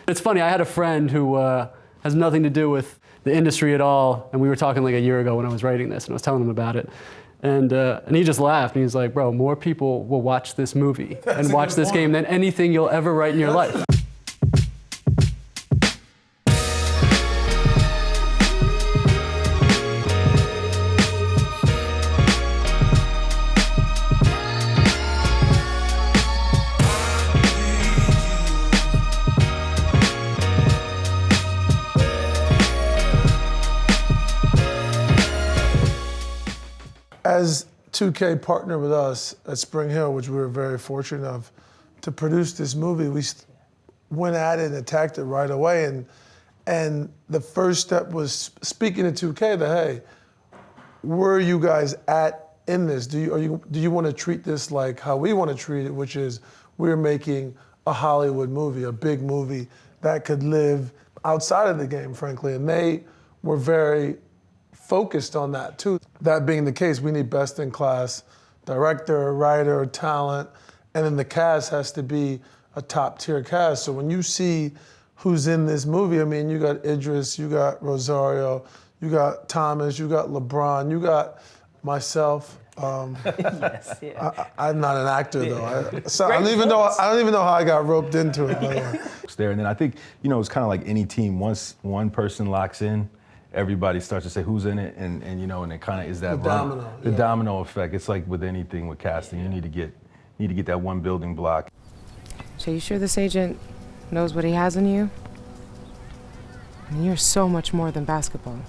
It's funny, I had a friend who has nothing to do with the industry at all, and we were talking like a year ago when I was writing this, and I was telling him about it. And he just laughed, and he was like, bro, more people will watch this movie and watch this game than anything you'll ever write in your life. As 2K partnered with us at Spring Hill, which we were very fortunate of, to produce this movie, we went at it and attacked it right away. And the first step was speaking to 2K that, hey, where are you guys at in this? Do you want to treat this like how we want to treat it, which is we're making a Hollywood movie, a big movie that could live outside of the game, frankly. And they were very focused on that too. That being the case, we need best-in-class director, writer, talent, and then the cast has to be a top-tier cast. So when you see who's in this movie, I mean, you got Idris, you got Rosario, you got Thomas, you got LeBron, you got myself. Yes, yeah. I'm not an actor though. I don't even know how I got roped into it. It's there, and then I think it's kind of like any team. Once one person locks in, everybody starts to say who's in it, and it kind of is that the domino effect. It's like with anything with casting, you need to get that one building block. So you sure this agent knows what he has in you? I mean, you're so much more than basketball.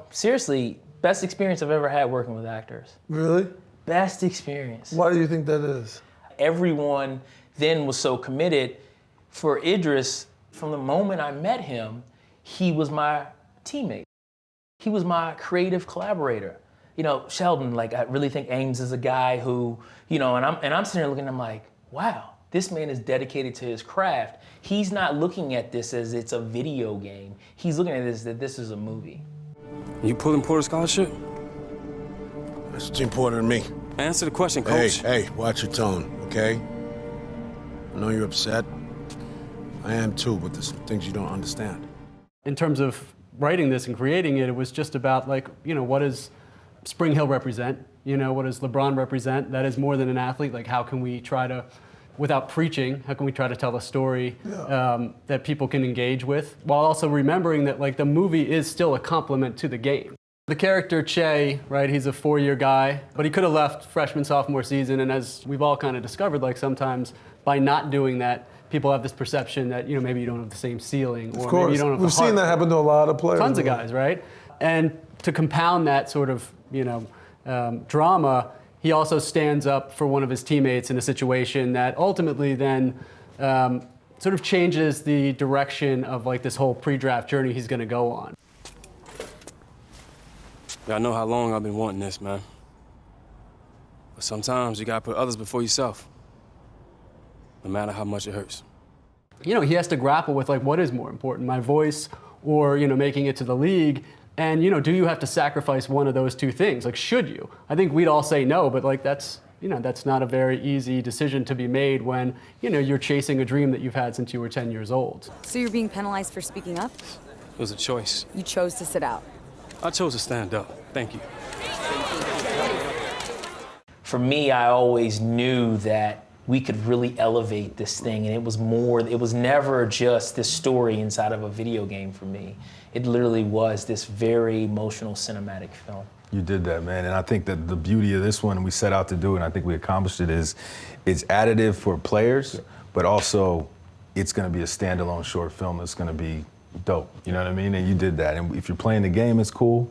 Seriously, best experience I've ever had working with actors. Really? Best experience. Why do you think that is? Everyone then was so committed. For Idris, from the moment I met him, he was my teammate. He was my creative collaborator. Sheldon, I really think Ames is a guy who, and I'm sitting there looking at him like, wow, this man is dedicated to his craft. He's not looking at this as it's a video game. He's looking at this that this is a movie. You pulling Porter scholarship? That's what's important to me. Answer the question, coach. Hey, watch your tone, okay? I know you're upset. I am too, but there's some things you don't understand. In terms of writing this and creating it, it was just about what does Spring Hill represent? What does LeBron represent? That is more than an athlete. How can we try to, without preaching, how can we try to tell a story that people can engage with, while also remembering that the movie is still a complement to the game. The character Che, right, he's a 4-year guy, but he could have left freshman, sophomore season, and as we've all kind of discovered, sometimes by not doing that, people have this perception that maybe you don't have the same ceiling, or maybe you don't have the We've seen that happen to a lot of players. Tons of guys, right? And to compound that sort of drama, he also stands up for one of his teammates in a situation that ultimately then sort of changes the direction of this whole pre-draft journey he's going to go on. I know how long I've been wanting this, man. But sometimes you gotta put others before yourself, no matter how much it hurts. He has to grapple with what is more important, my voice or making it to the league. And do you have to sacrifice one of those two things? Should you? I think we'd all say no, but that's that's not a very easy decision to be made when you're chasing a dream that you've had since you were 10 years old. So you're being penalized for speaking up? It was a choice. You chose to sit out. I chose to stand up. Thank you. For me, I always knew that we could really elevate this thing, and it was never just this story inside of a video game for me. It literally was this very emotional cinematic film. You did that, man, and I think that the beauty of this one, and we set out to do it, and I think we accomplished it, is it's additive for players, but also it's gonna be a standalone short film that's gonna be dope, you know what I mean? And you did that, and if you're playing the game, it's cool,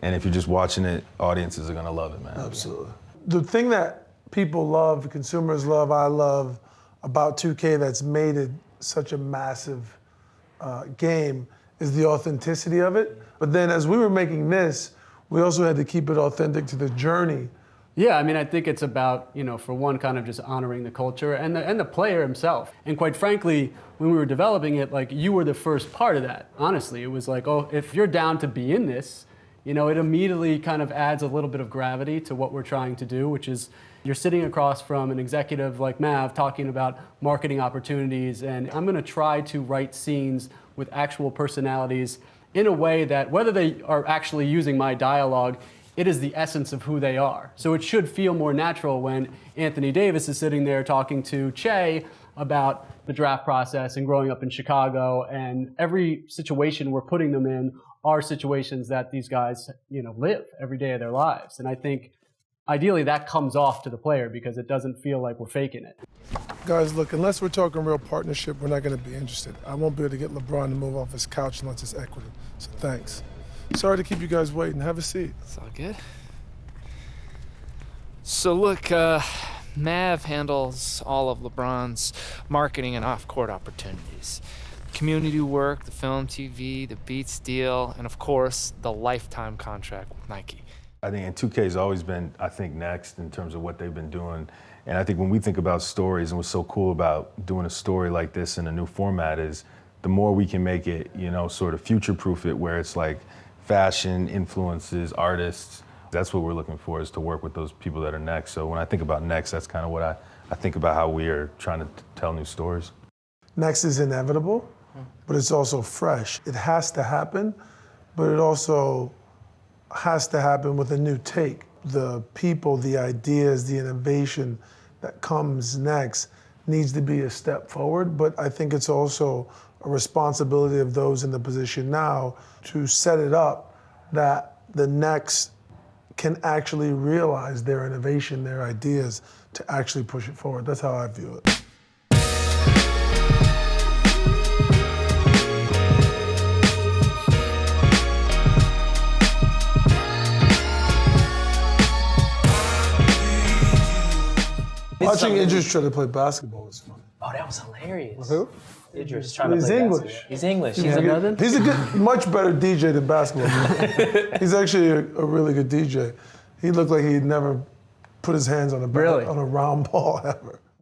and if you're just watching it, audiences are gonna love it, man. Absolutely. The thing that people love, consumers love, I love about 2K that's made it such a massive game is the authenticity of it. But then as we were making this, we also had to keep it authentic to the journey. Yeah, I think it's about, for one, kind of just honoring the culture and the player himself. And quite frankly, when we were developing it, you were the first part of that, honestly. It was oh, if you're down to be in this, it immediately kind of adds a little bit of gravity to what we're trying to do, which is, You're sitting across from an executive like Mav talking about marketing opportunities, and I'm gonna try to write scenes with actual personalities in a way that, whether they are actually using my dialogue, it is the essence of who they are. So it should feel more natural when Anthony Davis is sitting there talking to Che about the draft process and growing up in Chicago, and every situation we're putting them in are situations that these guys, live every day of their lives. And I think ideally that comes off to the player because it doesn't feel like we're faking it. Guys, look, unless we're talking real partnership, we're not going to be interested. I won't be able to get LeBron to move off his couch unless it's equity. So thanks. Sorry to keep you guys waiting. Have a seat. It's all good. So look, Mav handles all of LeBron's marketing and off-court opportunities. Community work, the film, TV, the Beats deal, and of course, the lifetime contract with Nike. I think, and 2K's always been, I think, next in terms of what they've been doing. And I think when we think about stories, and what's so cool about doing a story like this in a new format is the more we can make it, sort of future-proof it, where it's like fashion, influences, artists. That's what we're looking for, is to work with those people that are next. So when I think about next, that's kind of what I think about how we are trying to tell new stories. Next is inevitable, but it's also fresh. It has to happen, but it also has to happen with a new take. The people, the ideas, the innovation that comes next needs to be a step forward, but I think it's also a responsibility of those in the position now to set it up that the next can actually realize their innovation, their ideas, to actually push it forward. That's how I view it. Watching Idris try to play basketball was fun. Oh, that was hilarious. Who? Idris trying to He's play English. basketball. He's English. He's a good, much better DJ than basketball. He's actually a really good DJ. He looked like he'd never put his hands on a round ball ever.